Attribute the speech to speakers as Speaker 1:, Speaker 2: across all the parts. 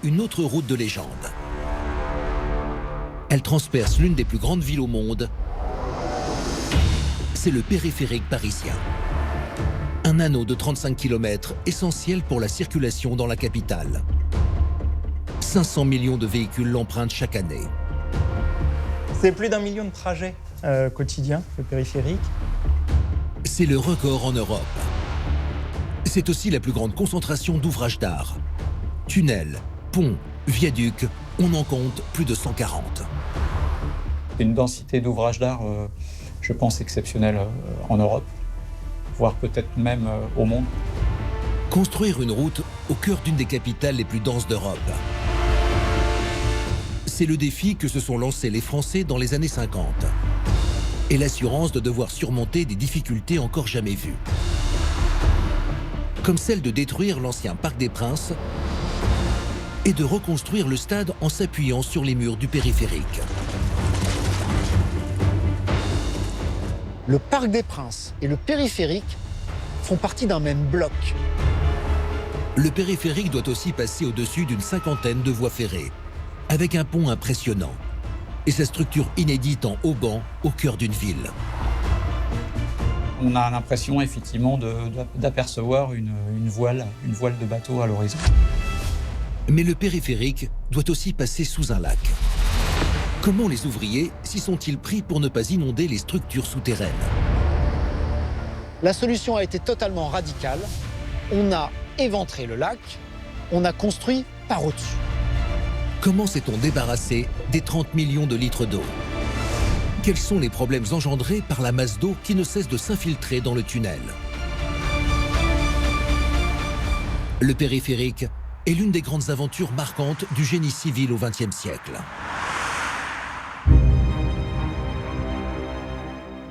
Speaker 1: une autre route de légende. Elle transperce l'une des plus grandes villes au monde. C'est le périphérique parisien. Un anneau de 35 km essentiel pour la circulation dans la capitale. 500 millions de véhicules l'empruntent chaque année.
Speaker 2: C'est plus d'1 million de trajets quotidiens, le périphérique.
Speaker 1: C'est le record en Europe. C'est aussi la plus grande concentration d'ouvrages d'art. Tunnels, ponts, viaducs, on en compte plus de 140.
Speaker 3: Une densité d'ouvrages d'art, je pense, exceptionnelle en Europe, voire peut-être même au monde.
Speaker 1: Construire une route au cœur d'une des capitales les plus denses d'Europe. C'est le défi que se sont lancés les Français dans les années 50. Et l'assurance de devoir surmonter des difficultés encore jamais vues. Comme celle de détruire l'ancien Parc des Princes et de reconstruire le stade en s'appuyant sur les murs du périphérique.
Speaker 4: Le Parc des Princes et le périphérique font partie d'un même bloc.
Speaker 1: Le périphérique doit aussi passer au-dessus d'une 50aine de voies ferrées, avec un pont impressionnant et sa structure inédite en haubans au cœur d'une ville.
Speaker 3: On a l'impression effectivement d'apercevoir une voile de bateau à l'horizon.
Speaker 1: Mais le périphérique doit aussi passer sous un lac. Comment les ouvriers s'y sont-ils pris pour ne pas inonder les structures souterraines?
Speaker 4: La solution a été totalement radicale. On a éventré le lac, on a construit par au-dessus.
Speaker 1: Comment s'est-on débarrassé des 30 millions de litres d'eau? Quels sont les problèmes engendrés par la masse d'eau qui ne cesse de s'infiltrer dans le tunnel? Le périphérique est l'une des grandes aventures marquantes du génie civil au XXe siècle.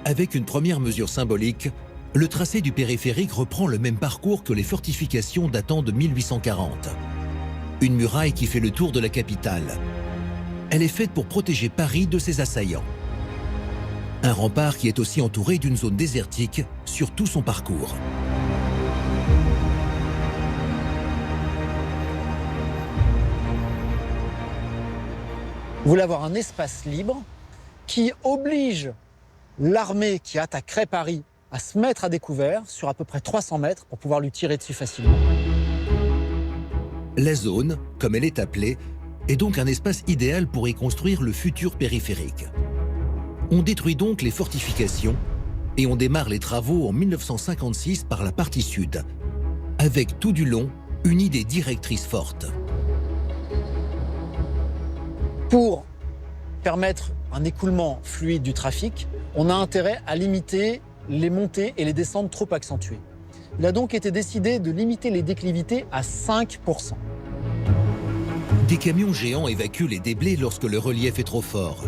Speaker 1: Avec une première mesure symbolique, le tracé du périphérique reprend le même parcours que les fortifications datant de 1840. Une muraille qui fait le tour de la capitale. Elle est faite pour protéger Paris de ses assaillants. Un rempart qui est aussi entouré d'une zone désertique sur tout son parcours.
Speaker 4: Vous voulez avoir un espace libre qui oblige l'armée qui attaquerait Paris à se mettre à découvert sur à peu près 300 mètres pour pouvoir lui tirer dessus facilement.
Speaker 1: La zone, comme elle est appelée, est donc un espace idéal pour y construire le futur périphérique. On détruit donc les fortifications et on démarre les travaux en 1956 par la partie sud, avec tout du long une idée directrice forte.
Speaker 4: Pour permettre un écoulement fluide du trafic, on a intérêt à limiter les montées et les descentes trop accentuées. Il a donc été décidé de limiter les déclivités à 5%.
Speaker 1: Des camions géants évacuent les déblais lorsque le relief est trop fort.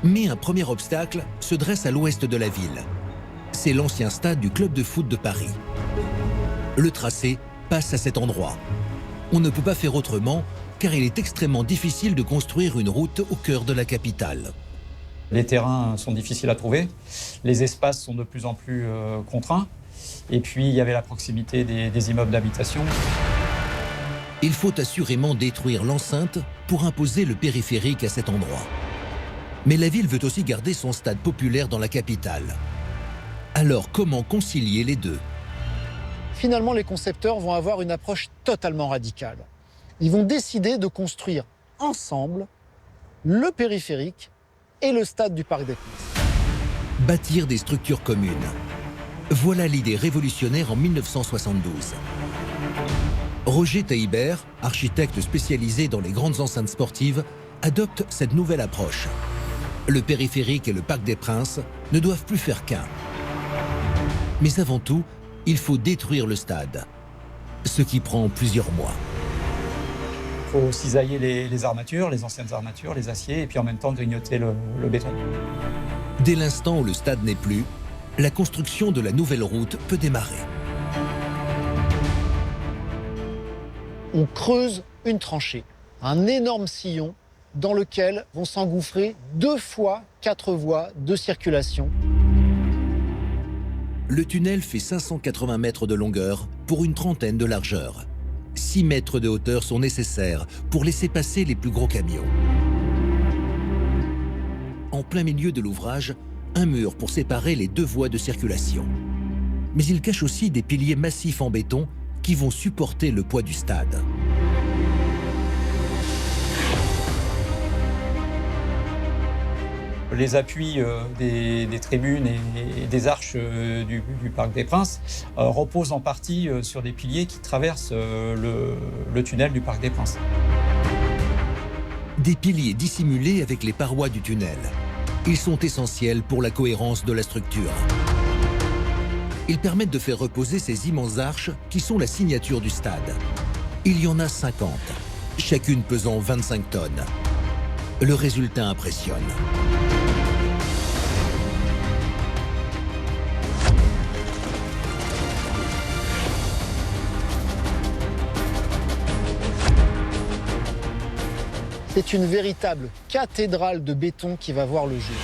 Speaker 1: Mais un premier obstacle se dresse à l'ouest de la ville. C'est l'ancien stade du club de foot de Paris. Le tracé passe à cet endroit. On ne peut pas faire autrement car il est extrêmement difficile de construire une route au cœur de la capitale.
Speaker 3: Les terrains sont difficiles à trouver, les espaces sont de plus en plus contraints, et puis il y avait la proximité des immeubles d'habitation.
Speaker 1: Il faut assurément détruire l'enceinte pour imposer le périphérique à cet endroit. Mais la ville veut aussi garder son stade populaire dans la capitale. Alors comment concilier les deux?
Speaker 4: Finalement, les concepteurs vont avoir une approche totalement radicale. Ils vont décider de construire ensemble le périphérique et le stade du Parc des Princes.
Speaker 1: Bâtir des structures communes. Voilà l'idée révolutionnaire en 1972. Roger Taillibert, architecte spécialisé dans les grandes enceintes sportives, adopte cette nouvelle approche. Le périphérique et le Parc des Princes ne doivent plus faire qu'un. Mais avant tout, il faut détruire le stade, ce qui prend plusieurs mois.
Speaker 3: Il faut cisailler les armatures, les anciennes armatures, les aciers, et puis en même temps grignoter le béton.
Speaker 1: Dès l'instant où le stade n'est plus, la construction de la nouvelle route peut démarrer.
Speaker 4: On creuse une tranchée, un énorme sillon dans lequel vont s'engouffrer 2 fois 4 voies de circulation.
Speaker 1: Le tunnel fait 580 mètres de longueur pour une trentaine de largeur. 6 mètres de hauteur sont nécessaires pour laisser passer les plus gros camions. En plein milieu de l'ouvrage, un mur pour séparer les 2 voies de circulation. Mais il cache aussi des piliers massifs en béton qui vont supporter le poids du stade.
Speaker 3: Les appuis des tribunes et des arches du Parc des Princes reposent en partie sur des piliers qui traversent le tunnel du Parc des Princes.
Speaker 1: Des piliers dissimulés avec les parois du tunnel. Ils sont essentiels pour la cohérence de la structure. Ils permettent de faire reposer ces immenses arches qui sont la signature du stade. Il y en a 50, chacune pesant 25 tonnes. Le résultat impressionne.
Speaker 4: C'est une véritable cathédrale de béton qui va voir le jour.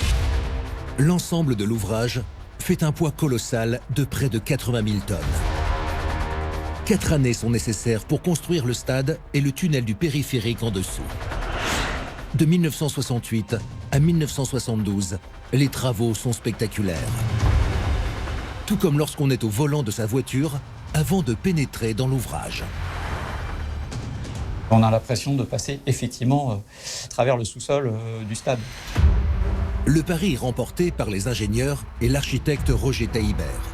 Speaker 1: L'ensemble de l'ouvrage fait un poids colossal de près de 80 000 tonnes. 4 années sont nécessaires pour construire le stade et le tunnel du périphérique en dessous. De 1968 à 1972, les travaux sont spectaculaires. Tout comme lorsqu'on est au volant de sa voiture avant de pénétrer dans l'ouvrage.
Speaker 3: On a l'impression de passer effectivement à travers le sous-sol du stade.
Speaker 1: Le pari remporté par les ingénieurs et l'architecte Roger Taillibert.